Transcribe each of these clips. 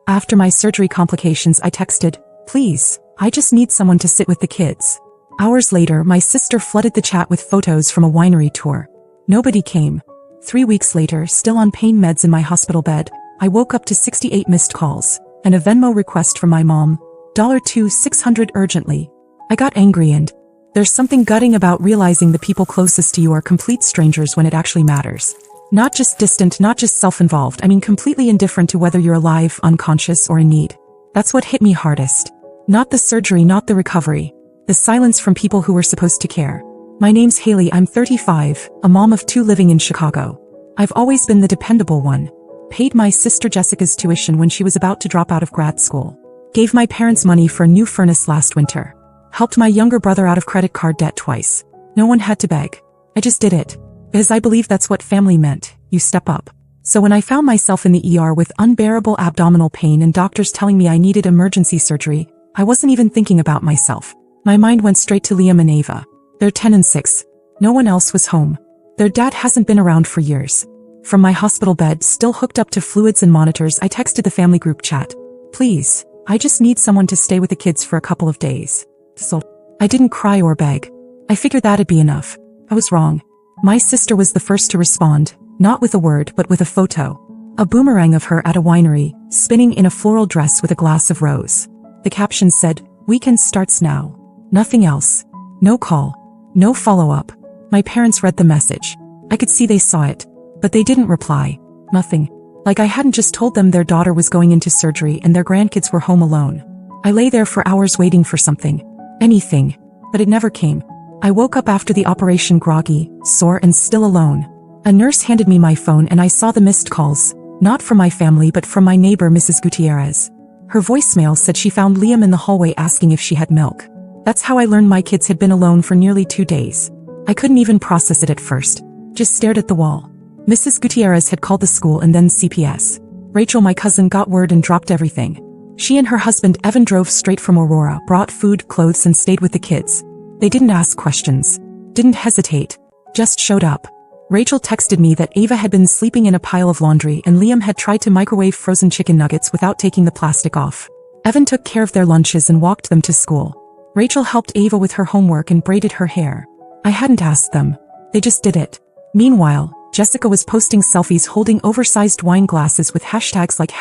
After my surgery complications, I texted, "Please, I just need someone to sit with the kids." Hours later, my sister flooded the chat with photos from a winery tour. Nobody came. 3 weeks later, still on pain meds in my hospital bed, I woke up to 68 missed calls and a Venmo request from my mom, $2,600 urgently. I got angry, and there's something gutting about realizing the people closest to you are complete strangers when it actually matters. Not just distant, not just self-involved, I mean completely indifferent to whether you're alive, unconscious, or in need. That's what hit me hardest. Not the surgery, not the recovery. The silence from people who were supposed to care. My name's Haley, I'm 35, a mom of 2 living in Chicago. I've always been the dependable one. Paid my sister Jessica's tuition when she was about to drop out of grad school. Gave my parents money for a new furnace last winter. Helped my younger brother out of credit card debt twice. No one had to beg. I just did it. Because I believe that's what family meant. You step up. So when I found myself in the ER with unbearable abdominal pain and doctors telling me I needed emergency surgery, I wasn't even thinking about myself. My mind went straight to Liam and Ava. They're 10 and 6. No one else was home. Their dad hasn't been around for years. From my hospital bed, still hooked up to fluids and monitors, I texted the family group chat. "Please, I just need someone to stay with the kids for a couple of days." So, I didn't cry or beg. I figured that'd be enough. I was wrong. My sister was the first to respond, not with a word but with a photo. A boomerang of her at a winery, spinning in a floral dress with a glass of rose. The caption said, "Weekend starts now." Nothing else. No call. No follow-up. My parents read the message. I could see they saw it. But they didn't reply. Nothing. Like I hadn't just told them their daughter was going into surgery and their grandkids were home alone. I lay there for hours waiting for something. Anything. But it never came. I woke up after the operation groggy, sore, and still alone. A nurse handed me my phone and I saw the missed calls, not from my family but from my neighbor Mrs. Gutierrez. Her voicemail said she found Liam in the hallway asking if she had milk. That's how I learned my kids had been alone for nearly 2 days. I couldn't even process it at first. Just stared at the wall. Mrs. Gutierrez had called the school and then CPS. Rachel, my cousin, got word and dropped everything. She and her husband Evan drove straight from Aurora, brought food, clothes, and stayed with the kids. They didn't ask questions. Didn't hesitate. Just showed up. Rachel texted me that Ava had been sleeping in a pile of laundry and Liam had tried to microwave frozen chicken nuggets without taking the plastic off. Evan took care of their lunches and walked them to school. Rachel helped Ava with her homework and braided her hair. I hadn't asked them. They just did it. Meanwhile, Jessica was posting selfies holding oversized wine glasses with hashtags like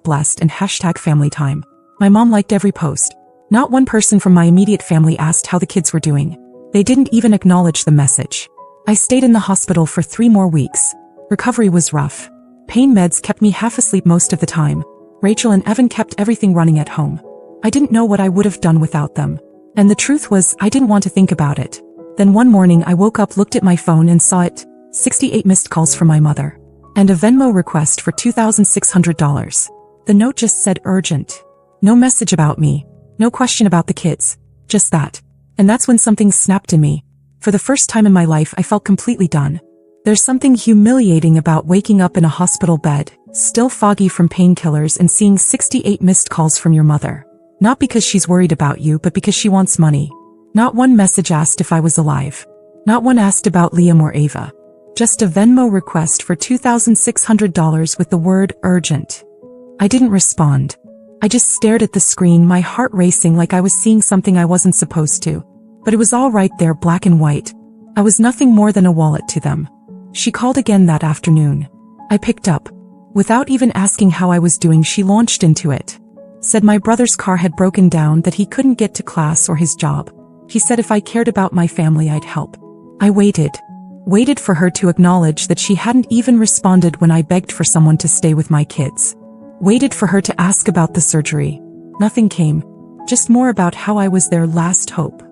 #blessed and #familytime. My mom liked every post. Not one person from my immediate family asked how the kids were doing. They didn't even acknowledge the message. I stayed in the hospital for 3 more weeks. Recovery was rough. Pain meds kept me half asleep most of the time. Rachel and Evan kept everything running at home. I didn't know what I would have done without them. And the truth was, I didn't want to think about it. Then one morning I woke up, looked at my phone and saw it. 68 missed calls from my mother. And a Venmo request for $2,600. The note just said urgent. No message about me. No question about the kids. Just that. And that's when something snapped in me. For the first time in my life, I felt completely done. There's something humiliating about waking up in a hospital bed, still foggy from painkillers, and seeing 68 missed calls from your mother. Not because she's worried about you, but because she wants money. Not one message asked if I was alive. Not one asked about Liam or Ava. Just a Venmo request for $2,600 with the word urgent. I didn't respond. I just stared at the screen, my heart racing like I was seeing something I wasn't supposed to. But it was all right there, black and white. I was nothing more than a wallet to them. She called again that afternoon. I picked up. Without even asking how I was doing, she launched into it. Said my brother's car had broken down, that he couldn't get to class or his job. He said if I cared about my family, I'd help. I waited. Waited for her to acknowledge that she hadn't even responded when I begged for someone to stay with my kids. Waited for her to ask about the surgery. Nothing came. Just more about how I was their last hope.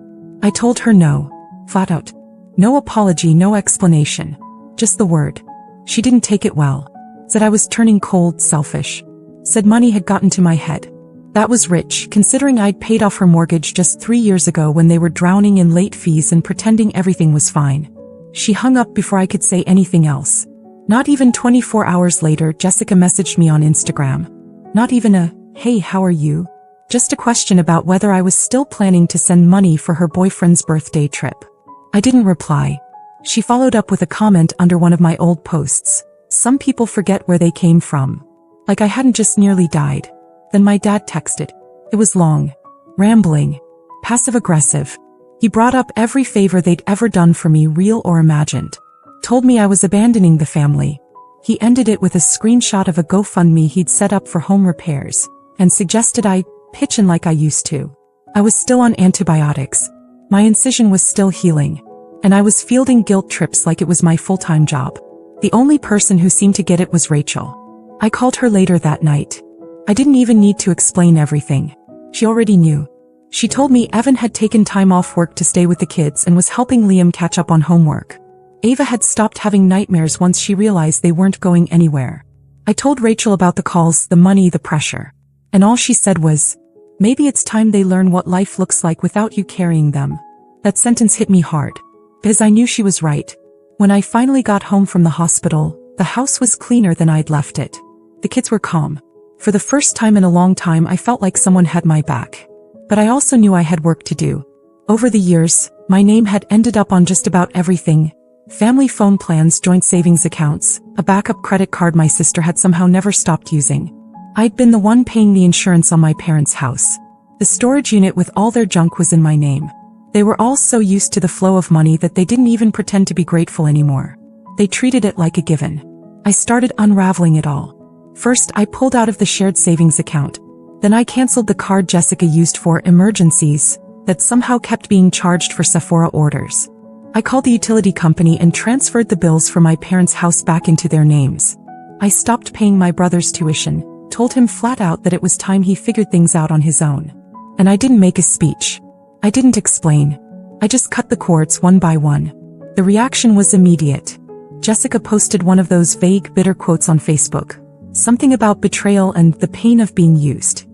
I told her no. Flat out. No apology, no explanation. Just the word. She didn't take it well. Said I was turning cold, selfish. Said money had gotten to my head. That was rich, considering I'd paid off her mortgage just 3 years ago when they were drowning in late fees and pretending everything was fine. She hung up before I could say anything else. Not even 24 hours later, Jessica messaged me on Instagram. Not even a, "Hey, how are you?" Just a question about whether I was still planning to send money for her boyfriend's birthday trip. I didn't reply. She followed up with a comment under one of my old posts. Some people forget where they came from. Like I hadn't just nearly died. Then my dad texted. It was long, rambling, passive-aggressive. He brought up every favor they'd ever done for me, real or imagined. Told me I was abandoning the family. He ended it with a screenshot of a GoFundMe he'd set up for home repairs, and suggested I pitch in like I used to. I was still on antibiotics. My incision was still healing, and I was fielding guilt trips like it was my full-time job. The only person who seemed to get it was Rachel. I called her later that night. I didn't even need to explain everything. She already knew. She told me Evan had taken time off work to stay with the kids and was helping Liam catch up on homework. Ava had stopped having nightmares once she realized they weren't going anywhere. I told Rachel about the calls, the money, the pressure. And all she said was, maybe it's time they learn what life looks like without you carrying them. That sentence hit me hard, because I knew she was right. When I finally got home from the hospital, the house was cleaner than I'd left it. The kids were calm. For the first time in a long time, I felt like someone had my back. But I also knew I had work to do. Over the years, my name had ended up on just about everything. Family phone plans, joint savings accounts, a backup credit card my sister had somehow never stopped using. I'd been the one paying the insurance on my parents' house. The storage unit with all their junk was in my name. They were all so used to the flow of money that they didn't even pretend to be grateful anymore. They treated it like a given. I started unraveling it all. First, I pulled out of the shared savings account. Then I canceled the card Jessica used for emergencies that somehow kept being charged for Sephora orders. I called the utility company and transferred the bills for my parents' house back into their names. I stopped paying my brother's tuition, told him flat out that it was time he figured things out on his own. And I didn't make a speech. I didn't explain. I just cut the cords one by one. The reaction was immediate. Jessica posted one of those vague, bitter quotes on Facebook. Something about betrayal and the pain of being used.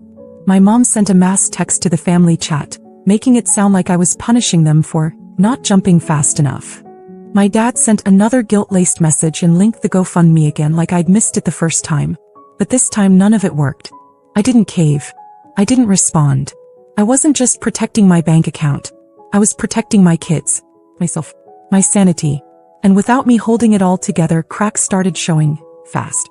My mom sent a mass text to the family chat, making it sound like I was punishing them for not jumping fast enough. My dad sent another guilt-laced message and linked the GoFundMe again like I'd missed it the first time. But this time none of it worked. I didn't cave. I didn't respond. I wasn't just protecting my bank account. I was protecting my kids, myself, my sanity. And without me holding it all together, cracks started showing, fast.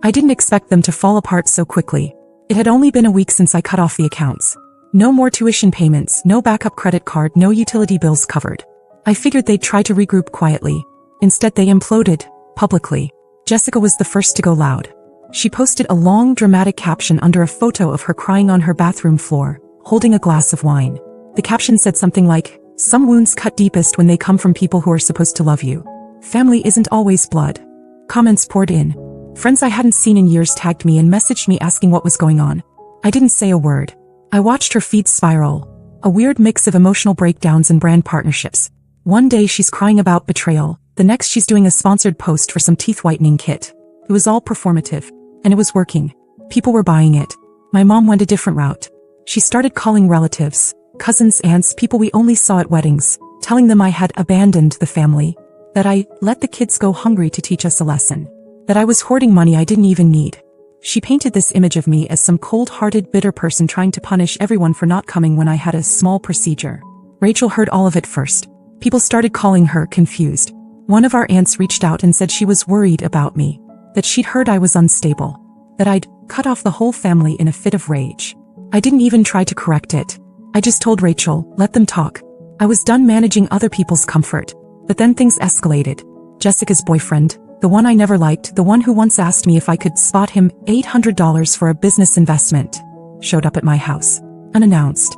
I didn't expect them to fall apart so quickly. It had only been a week since I cut off the accounts. No more tuition payments, no backup credit card, no utility bills covered. I figured they'd try to regroup quietly. Instead they imploded, publicly. Jessica was the first to go loud. She posted a long dramatic caption under a photo of her crying on her bathroom floor, holding a glass of wine. The caption said something like, "Some wounds cut deepest when they come from people who are supposed to love you. Family isn't always blood." Comments poured in. Friends I hadn't seen in years tagged me and messaged me asking what was going on. I didn't say a word. I watched her feed spiral, a weird mix of emotional breakdowns and brand partnerships. One day she's crying about betrayal, the next she's doing a sponsored post for some teeth whitening kit. It was all performative, and it was working. People were buying it. My mom went a different route. She started calling relatives, cousins, aunts, people we only saw at weddings, telling them I had abandoned the family, that I let the kids go hungry to teach us a lesson, that I was hoarding money I didn't even need. She painted this image of me as some cold-hearted, bitter person trying to punish everyone for not coming when I had a small procedure. Rachel heard all of it first. People started calling her confused. One of our aunts reached out and said she was worried about me, that she'd heard I was unstable, that I'd cut off the whole family in a fit of rage. I didn't even try to correct it. I just told Rachel, let them talk. I was done managing other people's comfort. But then things escalated. Jessica's boyfriend, the one I never liked, the one who once asked me if I could spot him $800 for a business investment, showed up at my house, unannounced.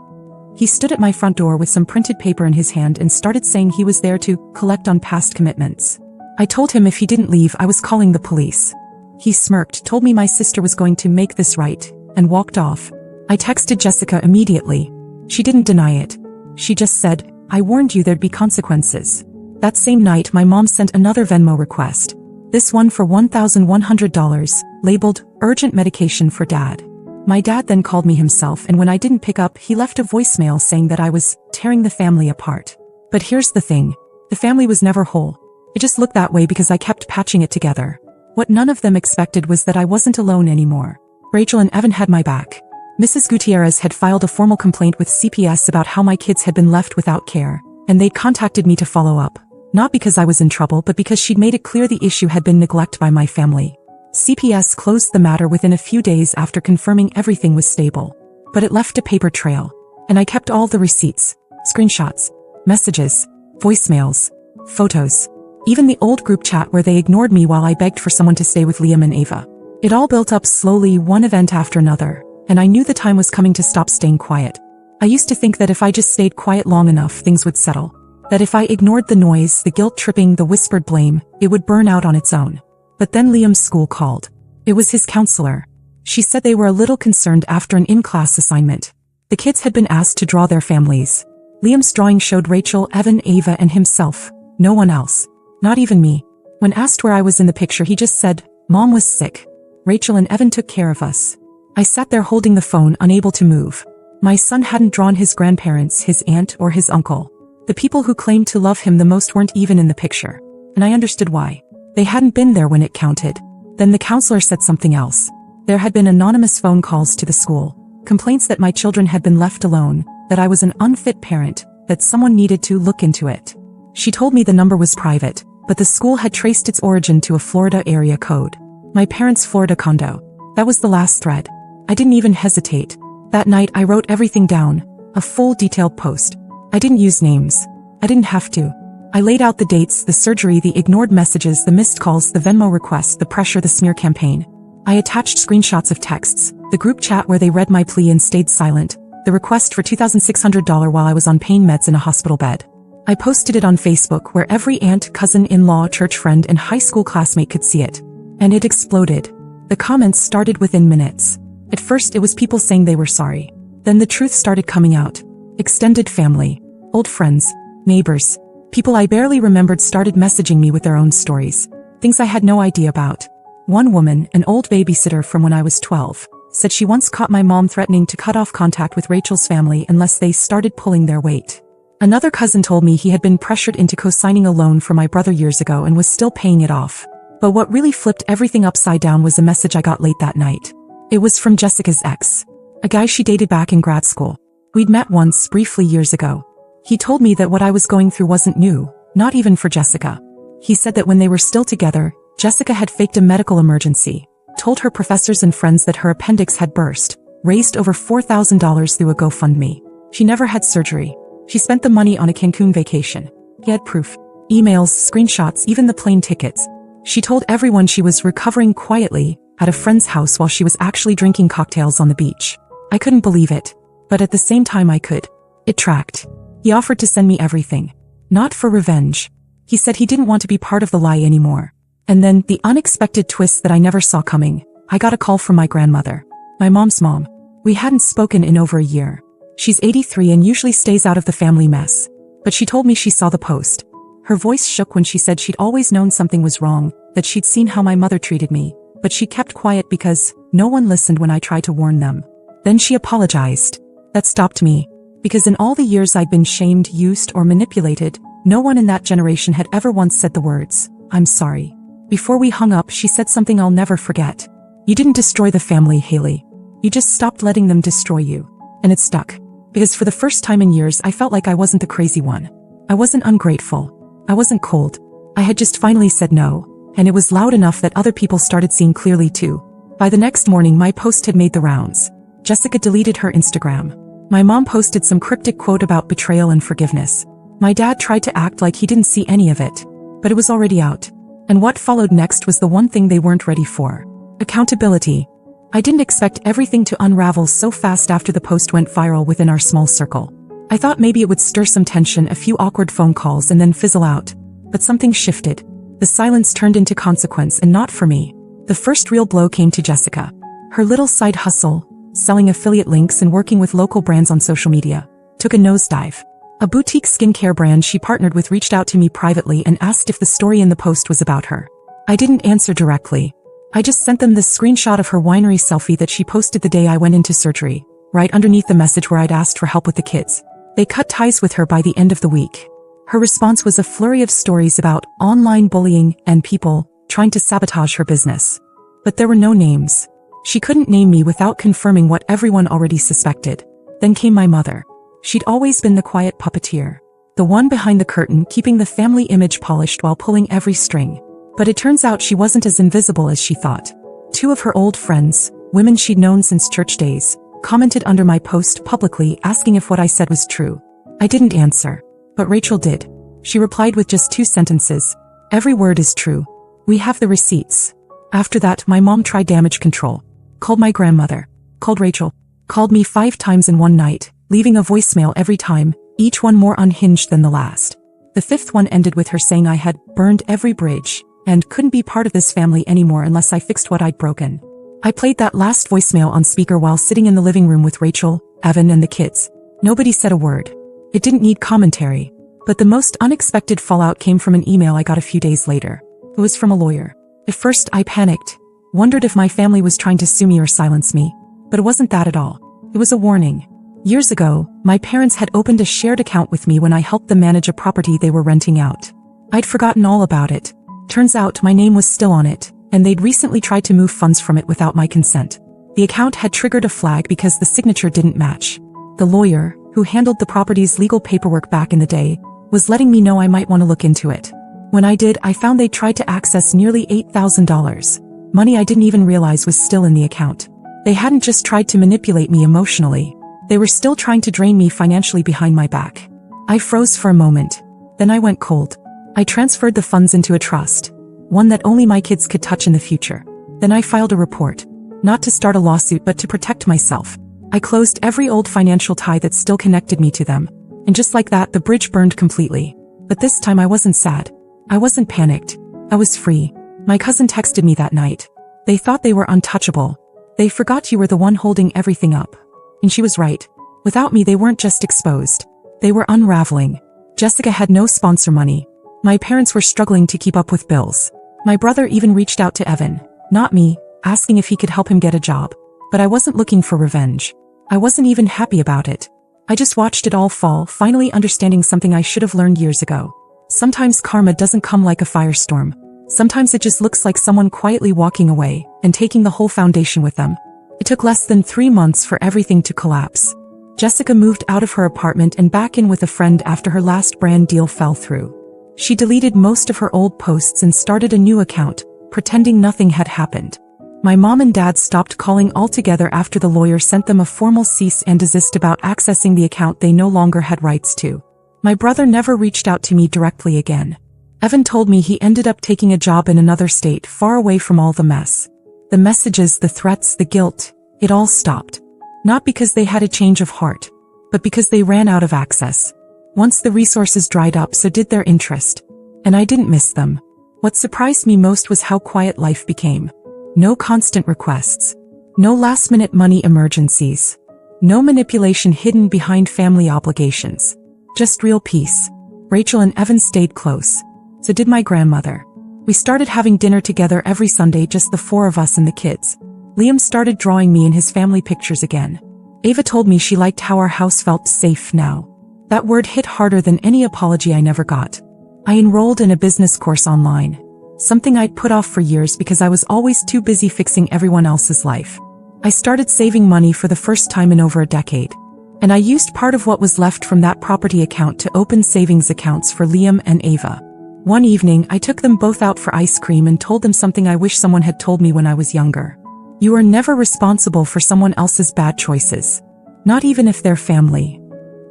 He stood at my front door with some printed paper in his hand and started saying he was there to collect on past commitments. I told him if he didn't leave, I was calling the police. He smirked, told me my sister was going to make this right, and walked off. I texted Jessica immediately. She didn't deny it. She just said, "I warned you there'd be consequences." That same night, my mom sent another Venmo request. This one for $1,100, labeled urgent medication for Dad. My dad then called me himself, and when I didn't pick up, he left a voicemail saying that I was tearing the family apart. But here's the thing. The family was never whole. It just looked that way because I kept patching it together. What none of them expected was that I wasn't alone anymore. Rachel and Evan had my back. Mrs. Gutierrez had filed a formal complaint with CPS about how my kids had been left without care, and they'd contacted me to follow up. Not because I was in trouble, but because she'd made it clear the issue had been neglect by my family. CPS closed the matter within a few days after confirming everything was stable. But it left a paper trail. And I kept all the receipts, screenshots, messages, voicemails, photos, even the old group chat where they ignored me while I begged for someone to stay with Liam and Ava. It all built up slowly, one event after another, and I knew the time was coming to stop staying quiet. I used to think that if I just stayed quiet long enough, things would settle. That if I ignored the noise, the guilt-tripping, the whispered blame, it would burn out on its own. But then Liam's school called. It was his counselor. She said they were a little concerned after an in-class assignment. The kids had been asked to draw their families. Liam's drawing showed Rachel, Evan, Ava, and himself. No one else. Not even me. When asked where I was in the picture, he just said, "Mom was sick. Rachel and Evan took care of us." I sat there holding the phone, unable to move. My son hadn't drawn his grandparents, his aunt, or his uncle. The people who claimed to love him the most weren't even in the picture. And I understood why. They hadn't been there when it counted. Then the counselor said something else. There had been anonymous phone calls to the school. Complaints that my children had been left alone, that I was an unfit parent, that someone needed to look into it. She told me the number was private, but the school had traced its origin to a Florida area code. My parents' Florida condo. That was the last thread. I didn't even hesitate. That night I wrote everything down, a full detailed post. I didn't use names. I didn't have to. I laid out the dates, the surgery, the ignored messages, the missed calls, the Venmo requests, the pressure, the smear campaign. I attached screenshots of texts, the group chat where they read my plea and stayed silent, the request for $2,600 while I was on pain meds in a hospital bed. I posted it on Facebook where every aunt, cousin-in-law, church friend, and high school classmate could see it. And it exploded. The comments started within minutes. At first it was people saying they were sorry. Then the truth started coming out. Extended family, old friends, neighbors, people I barely remembered started messaging me with their own stories. Things I had no idea about. One woman, an old babysitter from when I was 12, said she once caught my mom threatening to cut off contact with Rachel's family unless they started pulling their weight. Another cousin told me he had been pressured into co-signing a loan for my brother years ago and was still paying it off. But what really flipped everything upside down was a message I got late that night. It was from Jessica's ex, a guy she dated back in grad school. We'd met once, briefly years ago. He told me that what I was going through wasn't new, not even for Jessica. He said that when they were still together, Jessica had faked a medical emergency, told her professors and friends that her appendix had burst, raised over $4,000 through a GoFundMe. She never had surgery. She spent the money on a Cancun vacation. He had proof. Emails, screenshots, even the plane tickets. She told everyone she was recovering quietly at a friend's house while she was actually drinking cocktails on the beach. I couldn't believe it. But at the same time I could. It tracked. He offered to send me everything. Not for revenge. He said he didn't want to be part of the lie anymore. And then, the unexpected twist that I never saw coming. I got a call from my grandmother. My mom's mom. We hadn't spoken in over a year. She's 83 and usually stays out of the family mess. But she told me she saw the post. Her voice shook when she said she'd always known something was wrong, that she'd seen how my mother treated me, but she kept quiet because no one listened when I tried to warn them. Then she apologized. That stopped me. Because in all the years I'd been shamed, used, or manipulated, no one in that generation had ever once said the words, "I'm sorry." Before we hung up, she said something I'll never forget. "You didn't destroy the family, Haley. You just stopped letting them destroy you." And it stuck. Because for the first time in years, I felt like I wasn't the crazy one. I wasn't ungrateful. I wasn't cold. I had just finally said no. And it was loud enough that other people started seeing clearly too. By the next morning, my post had made the rounds. Jessica deleted her Instagram. My mom posted some cryptic quote about betrayal and forgiveness. My dad tried to act like he didn't see any of it. But it was already out. And what followed next was the one thing they weren't ready for. Accountability. I didn't expect everything to unravel so fast after the post went viral within our small circle. I thought maybe it would stir some tension, a few awkward phone calls, and then fizzle out. But something shifted. The silence turned into consequence, and not for me. The first real blow came to Jessica. Her little side hustle, selling affiliate links and working with local brands on social media, took a nosedive. A boutique skincare brand she partnered with reached out to me privately and asked if the story in the post was about her. I didn't answer directly. I just sent them this screenshot of her winery selfie that she posted the day I went into surgery, right underneath the message where I'd asked for help with the kids. They cut ties with her by the end of the week. Her response was a flurry of stories about online bullying and people trying to sabotage her business. But there were no names. She couldn't name me without confirming what everyone already suspected. Then came my mother. She'd always been the quiet puppeteer, the one behind the curtain keeping the family image polished while pulling every string. But it turns out she wasn't as invisible as she thought. 2 of her old friends, women she'd known since church days, commented under my post publicly asking if what I said was true. I didn't answer. But Rachel did. She replied with just 2 sentences. Every word is true. We have the receipts. After that, my mom tried damage control. Called my grandmother. Called Rachel. Called me 5 times in one night, leaving a voicemail every time, each one more unhinged than the last. The 5th one ended with her saying I had burned every bridge and couldn't be part of this family anymore unless I fixed what I'd broken. I played that last voicemail on speaker while sitting in the living room with Rachel, Evan, and the kids. Nobody said a word. It didn't need commentary. But the most unexpected fallout came from an email I got a few days later. It was from a lawyer. At first, I panicked, wondered if my family was trying to sue me or silence me. But it wasn't that at all. It was a warning. Years ago, my parents had opened a shared account with me when I helped them manage a property they were renting out. I'd forgotten all about it. Turns out my name was still on it, and they'd recently tried to move funds from it without my consent. The account had triggered a flag because the signature didn't match. The lawyer, who handled the property's legal paperwork back in the day, was letting me know I might want to look into it. When I did, I found they'd tried to access nearly $8,000. Money I didn't even realize was still in the account. They hadn't just tried to manipulate me emotionally. They were still trying to drain me financially behind my back. I froze for a moment. Then I went cold. I transferred the funds into a trust, one that only my kids could touch in the future. Then I filed a report. Not to start a lawsuit but to protect myself. I closed every old financial tie that still connected me to them. And just like that, the bridge burned completely. But this time I wasn't sad. I wasn't panicked. I was free. My cousin texted me that night. They thought they were untouchable. They forgot you were the one holding everything up. And she was right. Without me, they weren't just exposed. They were unraveling. Jessica had no sponsor money. My parents were struggling to keep up with bills. My brother even reached out to Evan, not me, asking if he could help him get a job. But I wasn't looking for revenge. I wasn't even happy about it. I just watched it all fall, finally understanding something I should have learned years ago. Sometimes karma doesn't come like a firestorm. Sometimes it just looks like someone quietly walking away and taking the whole foundation with them. It took less than 3 months for everything to collapse. Jessica moved out of her apartment and back in with a friend after her last brand deal fell through. She deleted most of her old posts and started a new account, pretending nothing had happened. My mom and dad stopped calling altogether after the lawyer sent them a formal cease and desist about accessing the account they no longer had rights to. My brother never reached out to me directly again. Evan told me he ended up taking a job in another state far away from all the mess. The messages, the threats, the guilt, it all stopped. Not because they had a change of heart, but because they ran out of access. Once the resources dried up, so did their interest. And I didn't miss them. What surprised me most was how quiet life became. No constant requests. No last-minute money emergencies. No manipulation hidden behind family obligations. Just real peace. Rachel and Evan stayed close. So did my grandmother. We started having dinner together every Sunday, just the 4 of us and the kids. Liam started drawing me in his family pictures again. Ava told me she liked how our house felt safe now. That word hit harder than any apology I never got. I enrolled in a business course online. Something I'd put off for years because I was always too busy fixing everyone else's life. I started saving money for the first time in over a decade. And I used part of what was left from that property account to open savings accounts for Liam and Ava. One evening, I took them both out for ice cream and told them something I wish someone had told me when I was younger. You are never responsible for someone else's bad choices. Not even if they're family.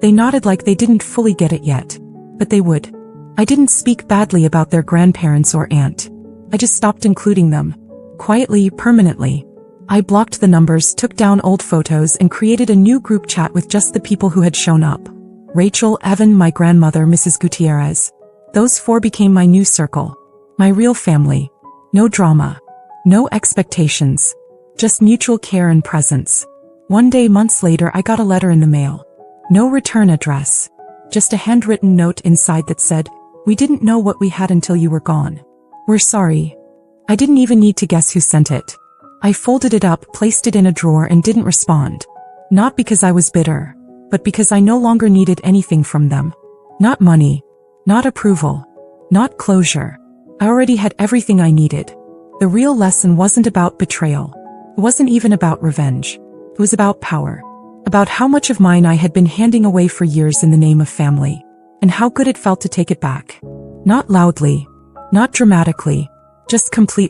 They nodded like they didn't fully get it yet. But they would. I didn't speak badly about their grandparents or aunt. I just stopped including them. Quietly, permanently. I blocked the numbers, took down old photos, and created a new group chat with just the people who had shown up. Rachel, Evan, my grandmother, Mrs. Gutierrez. Those 4 became my new circle. My real family. No drama. No expectations. Just mutual care and presence. One day, months later, I got a letter in the mail. No return address. Just a handwritten note inside that said, "We didn't know what we had until you were gone. We're sorry." I didn't even need to guess who sent it. I folded it up, placed it in a drawer, and didn't respond. Not because I was bitter, but because I no longer needed anything from them. Not money. Not approval. Not closure. I already had everything I needed. The real lesson wasn't about betrayal. It wasn't even about revenge. It was about power. About how much of mine I had been handing away for years in the name of family. And how good it felt to take it back. Not loudly. Not dramatically. Just completely.